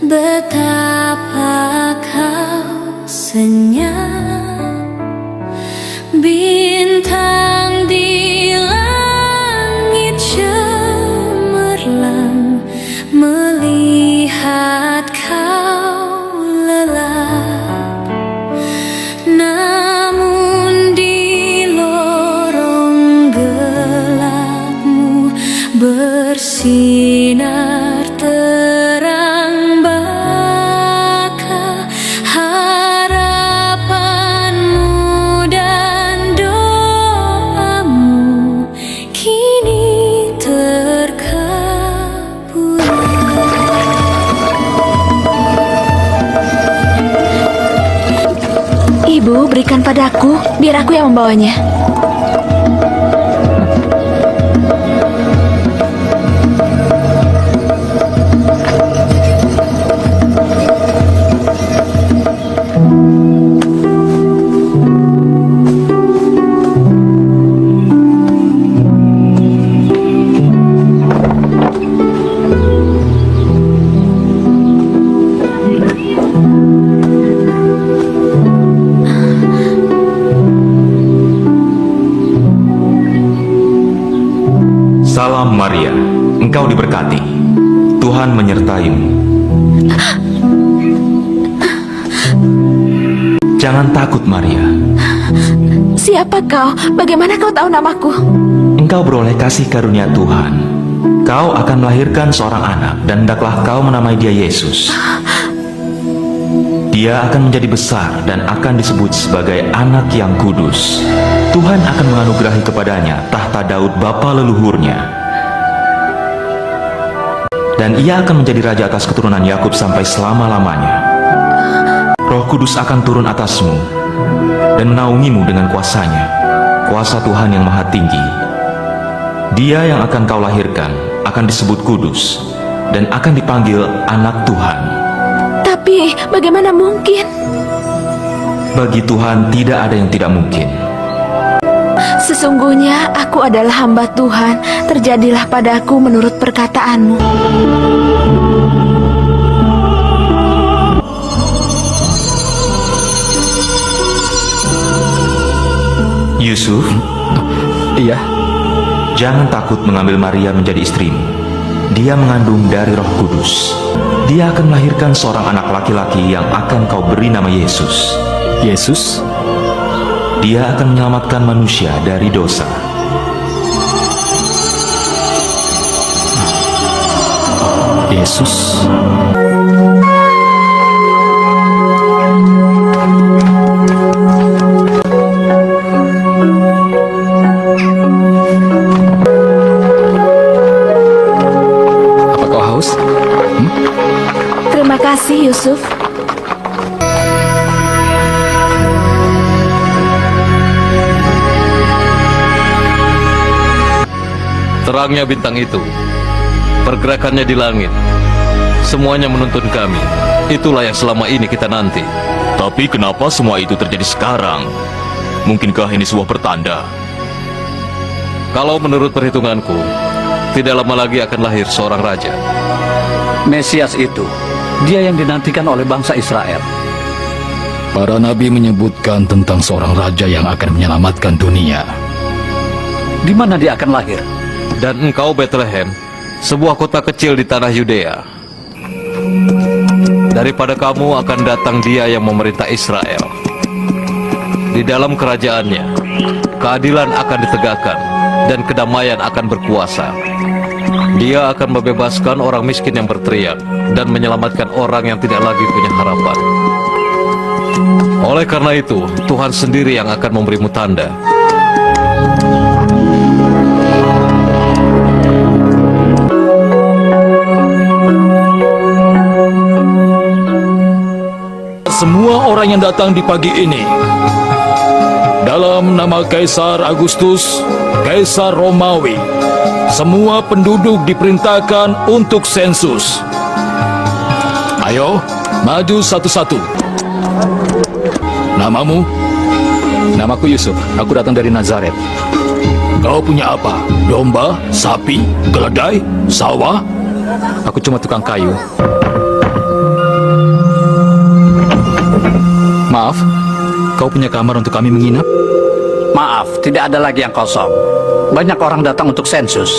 Betapa kau senyap, bintang di langit cemerlang melihat kau lelap. Namun di lorong gelapmu bersinar terang baka harapanmu dan doamu kini terkabul. Ibu, berikan padaku, biar aku yang membawanya. Salam Maria, engkau diberkati. Tuhan menyertaimu. Jangan takut Maria. Siapa kau? Bagaimana kau tahu namaku? Engkau beroleh kasih karunia Tuhan. Kau akan melahirkan seorang anak dan hendaklah kau menamai dia Yesus. Dia akan menjadi besar dan akan disebut sebagai anak yang kudus. Tuhan akan menganugerahi kepadanya tahta Daud bapa leluhurnya. Dan ia akan menjadi raja atas keturunan Yakub sampai selama-lamanya. Roh Kudus akan turun atasmu dan menaungimu dengan kuasanya, kuasa Tuhan yang Maha Tinggi. Dia yang akan kau lahirkan akan disebut kudus dan akan dipanggil anak Tuhan. Tapi bagaimana mungkin? Bagi Tuhan tidak ada yang tidak mungkin. Sesungguhnya aku adalah hamba Tuhan. Terjadilah padaku menurut perkataanmu. Yusuf, Iya, jangan takut mengambil Maria menjadi istrimu. Dia mengandung dari Roh Kudus. Dia akan melahirkan seorang anak laki-laki yang akan kau beri nama Yesus. Yesus. Dia akan menyelamatkan manusia dari dosa. Yesus. Apa kau haus? Terima kasih, Yusuf. Terangnya bintang itu, pergerakannya di langit, semuanya menuntun kami. Itulah yang selama ini kita nanti. Tapi kenapa semua itu terjadi sekarang? Mungkinkah ini sebuah pertanda? Kalau menurut perhitunganku, tidak lama lagi akan lahir seorang raja. Mesias itu, dia yang dinantikan oleh bangsa Israel. Para nabi menyebutkan tentang seorang raja yang akan menyelamatkan dunia. Di mana dia akan lahir? Dan engkau Bethlehem, sebuah kota kecil di tanah Yudea. Daripada kamu akan datang dia yang memerintah Israel. Di dalam kerajaannya, keadilan akan ditegakkan dan kedamaian akan berkuasa. Dia akan membebaskan orang miskin yang berteriak dan menyelamatkan orang yang tidak lagi punya harapan. Oleh karena itu, Tuhan sendiri yang akan memberimu tanda. Semua orang yang datang di pagi ini dalam nama Kaisar Agustus, Kaisar Romawi, semua penduduk diperintahkan untuk sensus. Ayo, maju satu-satu. Namamu? Namaku Yusuf, aku datang dari Nazaret. Kau punya apa? Domba, sapi, keledai, sawah? Aku cuma tukang kayu. Maaf, kau punya kamar untuk kami menginap? Maaf, tidak ada lagi yang kosong. Banyak orang datang untuk sensus.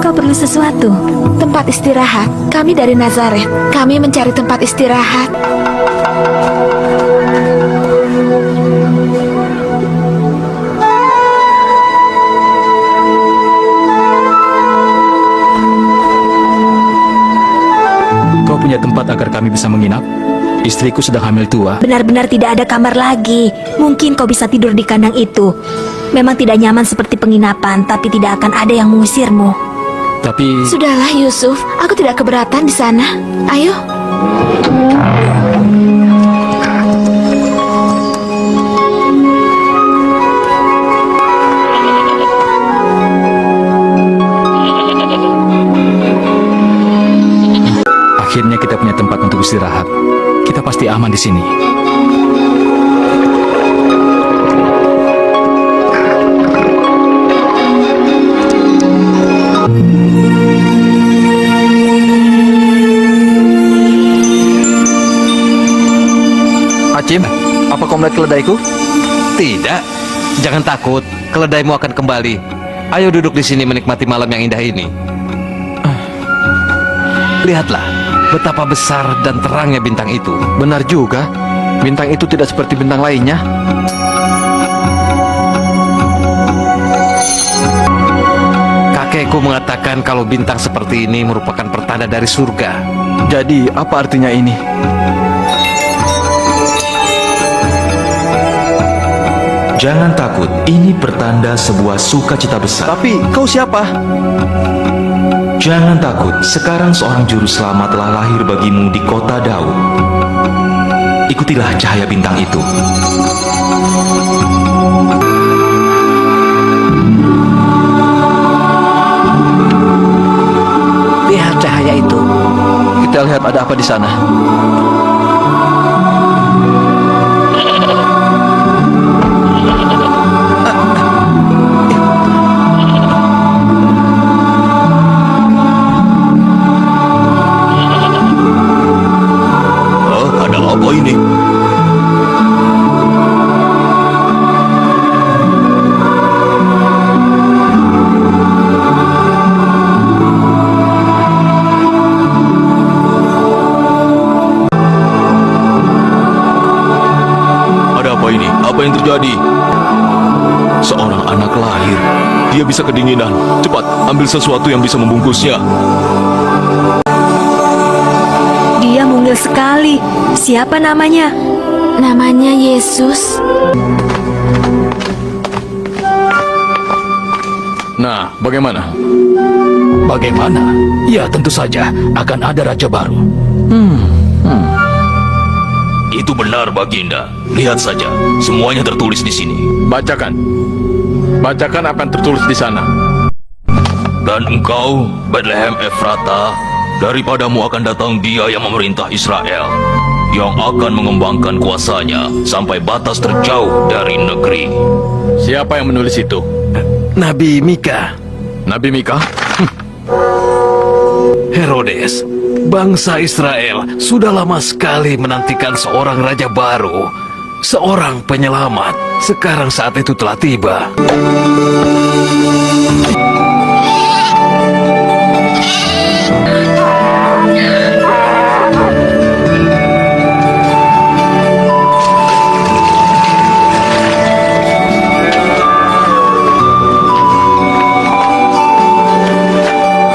Kau perlu sesuatu? Tempat istirahat. Kami dari Nazaret. Kami mencari tempat istirahat. Kau punya tempat agar kami bisa menginap? Istriku sedang hamil tua. Benar-benar tidak ada kamar lagi. Mungkin kau bisa tidur di kandang itu. Memang tidak nyaman seperti penginapan, tapi tidak akan ada yang mengusirmu. Tapi Sudahlah Yusuf, aku tidak keberatan di sana. Ayo. akhirnya kita punya tempat untuk istirahat. Kita pasti aman di sini. Hacim, apa kau melihat keledaiku? Tidak, jangan takut. Keledaimu akan kembali. Ayo duduk di sini menikmati malam yang indah ini. Lihatlah, betapa besar dan terangnya bintang itu. Benar juga, bintang itu tidak seperti bintang lainnya. Kakekku mengatakan kalau bintang seperti ini merupakan pertanda dari surga. Jadi, apa artinya ini? Jangan takut, ini pertanda sebuah sukacita besar. Tapi, kau siapa? Jangan takut, sekarang seorang juru selamat telah lahir bagimu di kota Daud. Ikutilah cahaya bintang itu. Lihat cahaya itu. Kita lihat ada apa di sana. Ada apa ini? Ada apa ini? Apa yang terjadi? Seorang anak lahir. Dia bisa kedinginan. Cepat, ambil sesuatu yang bisa membungkusnya. Dia mungil sekali. Siapa namanya? Namanya Yesus. Nah, bagaimana? Bagaimana? Ya, tentu saja akan ada raja baru. Itu benar, Baginda. Lihat saja, semuanya tertulis di sini. Bacakan. Bacakan apa yang tertulis di sana. Dan engkau, Bethlehem Efrata, daripadamu akan datang Dia yang memerintah Israel, yang akan mengembangkan kuasanya sampai batas terjauh dari negeri. Siapa yang menulis itu? Nabi Mika. Nabi Mika? Herodes, bangsa Israel sudah lama sekali menantikan seorang raja baru, seorang penyelamat. Sekarang saat itu telah tiba.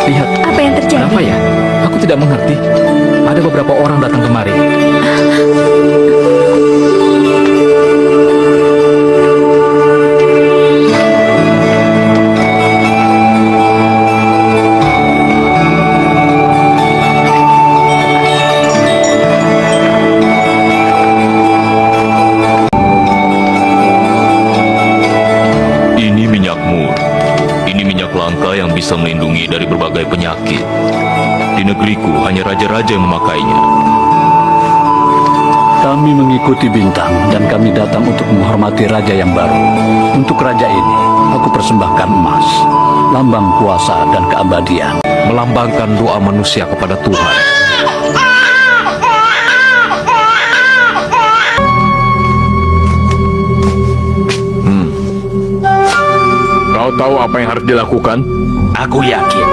Lihat, Apa yang terjadi? kenapa ya? Aku tidak mengerti. Ada beberapa orang datang kemari. bisa melindungi dari berbagai penyakit. Di negeriku hanya raja-raja yang memakainya. Kami mengikuti bintang dan kami datang untuk menghormati raja yang baru. Untuk raja ini, aku persembahkan emas, lambang kuasa dan keabadian. Melambangkan doa manusia kepada Tuhan. Kau tahu apa yang harus dilakukan? Aku yakin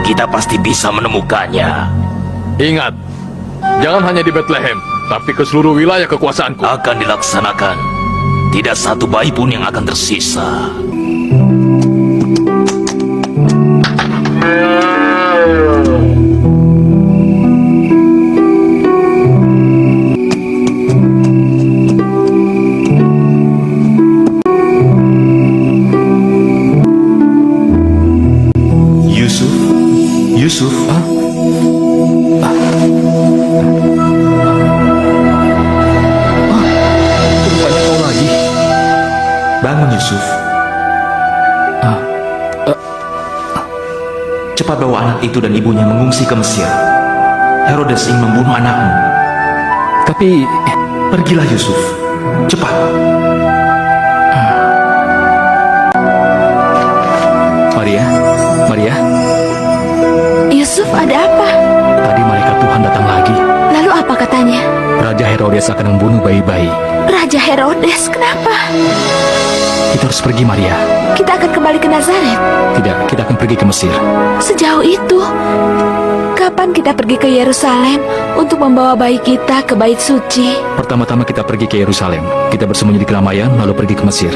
kita pasti bisa menemukannya. Ingat, jangan hanya di Bethlehem, tapi ke seluruh wilayah kekuasaanku. Akan dilaksanakan. Tidak satu bayi pun yang akan tersisa. Yusuf, Rupanya kau lagi. bangun Yusuf. Cepat bawa anak itu dan ibunya mengungsi ke Mesir. Herodes ingin membunuh anakmu. Tapi Pergilah Yusuf, cepat. Maria, Yusuf, ada apa? tadi malaikat Tuhan datang lagi. Lalu apa katanya? Raja Herodes akan membunuh bayi-bayi. Raja Herodes, kenapa? Kita harus pergi, Maria. Kita akan kembali ke Nazaret. Tidak, kita akan pergi ke Mesir. Sejauh itu, kapan kita pergi ke Yerusalem untuk membawa bayi kita ke bait suci? Pertama-tama kita pergi ke Yerusalem. Kita bersembunyi di keramaian, lalu pergi ke Mesir.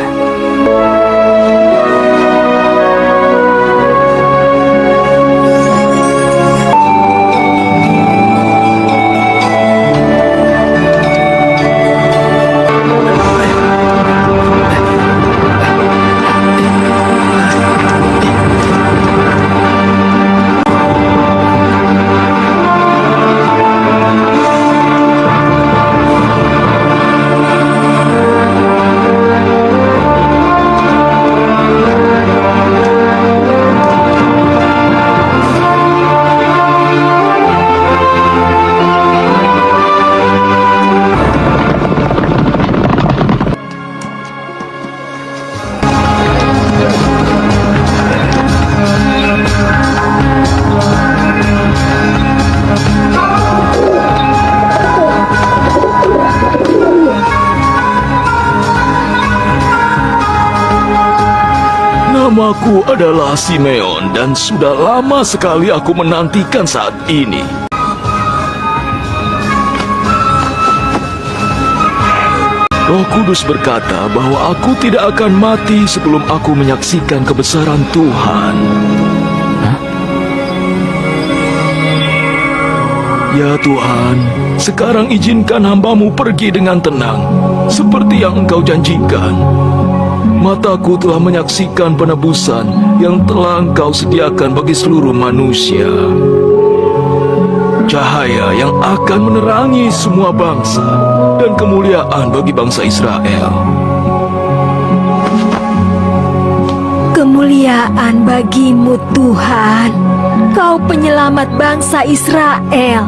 Namaku adalah Simeon dan sudah lama sekali aku menantikan saat ini. Roh Kudus berkata bahwa aku tidak akan mati sebelum aku menyaksikan kebesaran Tuhan. Ya Tuhan, sekarang izinkan hamba-Mu pergi dengan tenang, seperti yang Engkau janjikan. Mataku telah menyaksikan penebusan yang telah Engkau sediakan bagi seluruh manusia. Cahaya yang akan menerangi semua bangsa dan kemuliaan bagi bangsa Israel. Kemuliaan bagimu Tuhan, Kau penyelamat bangsa Israel.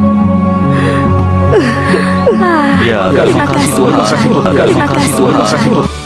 Ya, Terima kasih Tuhan. Terima kasih Tuhan.